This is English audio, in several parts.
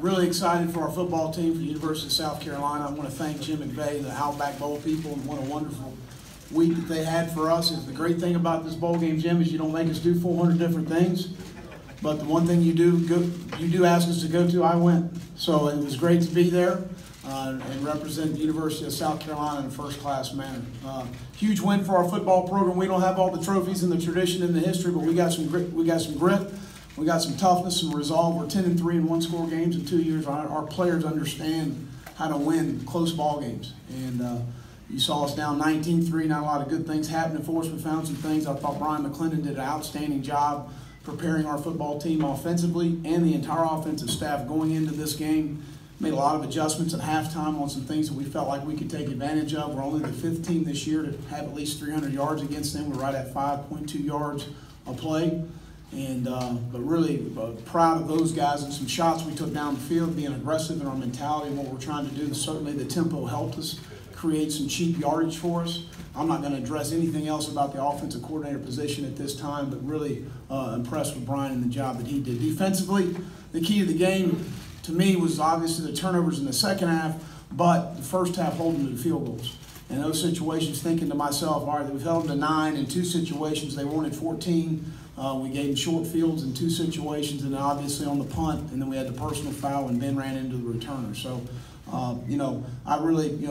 Really excited for our football team for the University of South Carolina. I want to thank Jim McVay, the Outback Bowl people, and what a wonderful week that they had for us. The great thing about this bowl game, Jim, is you don't make us do 400 different things. But the one thing you do ask us to go to, I went. So it was great to be there and represent the University of South Carolina in a first-class manner. Huge win for our football program. We don't have all the trophies and the tradition and the history, but we got some grit. We got some toughness, some resolve. We're 10-3 in one-score games in 2 years. Our players understand how to win close ball games. And you saw us down 19-3. Not a lot of good things happening for us. We found some things. I thought Brian McClendon did an outstanding job preparing our football team offensively and the entire offensive staff going into this game. Made a lot of adjustments at halftime on some things that we felt like we could take advantage of. We're only the 5th team this year to have at least 300 yards against them. We're right at 5.2 yards a play. And but really proud of those guys and some shots we took down the field, being aggressive in our mentality and what we're trying to do. Certainly the tempo helped us create some cheap yardage for us. I'm not going to address anything else about the offensive coordinator position at this time, but really impressed with Brian and the job that he did. Defensively, the key to the game to me was obviously the turnovers in the second half, but the first half holding to the field goals. And those situations, thinking to myself, all right, we've held them to 9 in 2 situations. They wanted 14. We gave them short fields in 2 situations, and then obviously on the punt, and then we had the personal foul, and Ben ran into the returner. So, I really,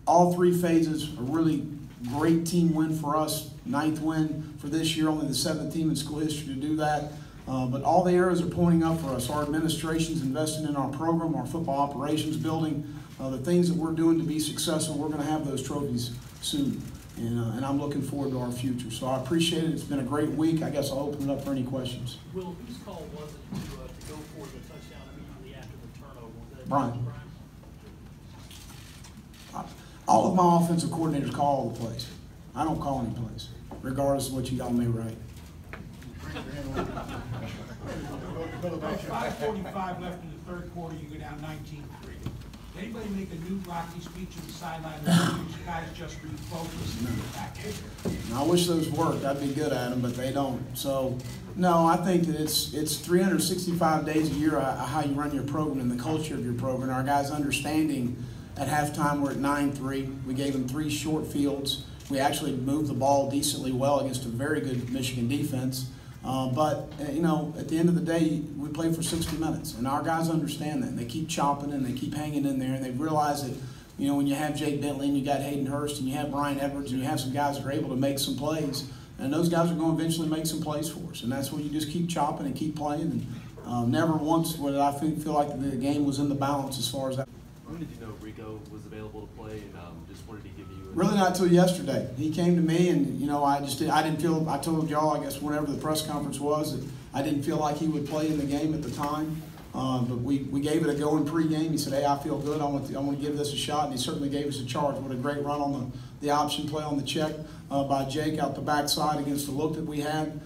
all 3 phases, a really great team win for us, 9th win for this year, only the 7th team in school history to do that. But all the arrows are pointing up for us. Our administration's investing in our program, our football operations building, the things that we're doing to be successful. We're going to have those trophies soon, and I'm looking forward to our future. So I appreciate it. It's been a great week. I guess I'll open it up for any questions. Will, whose call was it to go for the touchdown immediately after the turnover? Was that Brian. All of my offensive coordinators call all the plays. I don't call any plays, regardless of what you got me right. 5:45 left in the third quarter, you go down 19-3. Anybody make a new Rocky speech on the sideline? You guys just refocus and get back in? I wish those worked. I'd be good at them, but they don't. So, no, I think that it's 365 days a year how you run your program and the culture of your program. Our guys understanding at halftime we're at 9-3. We gave them 3 short fields. We actually moved the ball decently well against a very good Michigan defense. But at the end of the day, we play for 60 minutes, and our guys understand that. And they keep chopping and they keep hanging in there, and they realize that, when you have Jake Bentley and you got Hayden Hurst and you have Brian Edwards and you have some guys that are able to make some plays, and those guys are going to eventually make some plays for us. And that's where you just keep chopping and keep playing. And never once did I feel like the game was in the balance as far as that. When did you know Rico was available to play, and just wanted to give you? Really not until yesterday. He came to me, and I didn't feel. I told y'all, I guess, whenever the press conference was, that I didn't feel like he would play in the game at the time. But we gave it a go in pregame. He said, "Hey, I feel good. I want to give this a shot," and he certainly gave us a charge. What a great run on the option play on the check by Jake out the backside against the look that we had.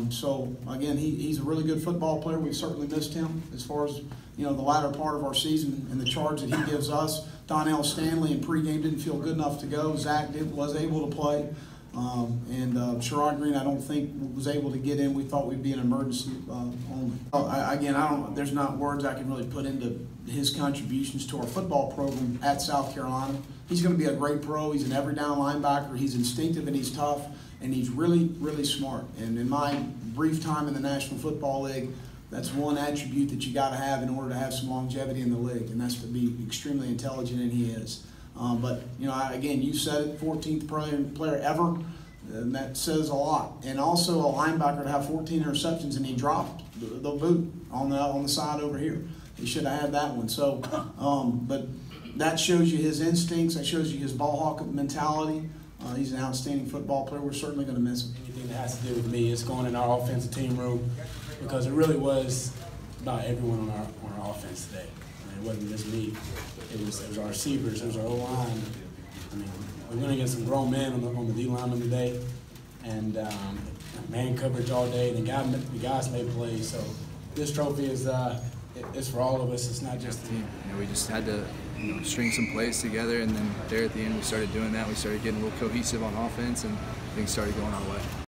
So again, he's a really good football player. We've certainly missed him as far as the latter part of our season and the charge that he gives us. Donnell Stanley in pregame didn't feel good enough to go. Zach was able to play, and Sherrod Green I don't think was able to get in. We thought we'd be an emergency only. There's not words I can really put into his contributions to our football program at South Carolina. He's going to be a great pro. He's an every down linebacker. He's instinctive and he's tough. And he's really, really smart. And in my brief time in the National Football League, that's one attribute that you got to have in order to have some longevity in the league, and that's to be extremely intelligent, and he is. But again, you said it, 14th player ever, and that says a lot. And also a linebacker to have 14 interceptions, and he dropped the boot on the side over here. He should have had that one. So, but that shows you his instincts. That shows you his ball hawk mentality. He's an outstanding football player. We're certainly going to miss him. Anything that has to do with me is going in our offensive team room, because it really was about everyone on our offense today. It wasn't just me. It was our receivers. It was our O-line. We went against some grown men on the D-lineman today, and man coverage all day. And the guys made plays. So this trophy is it's for all of us. It's not just the team. We just had to string some plays together, and then there at the end we started doing that. We started getting a little cohesive on offense, and things started going our way.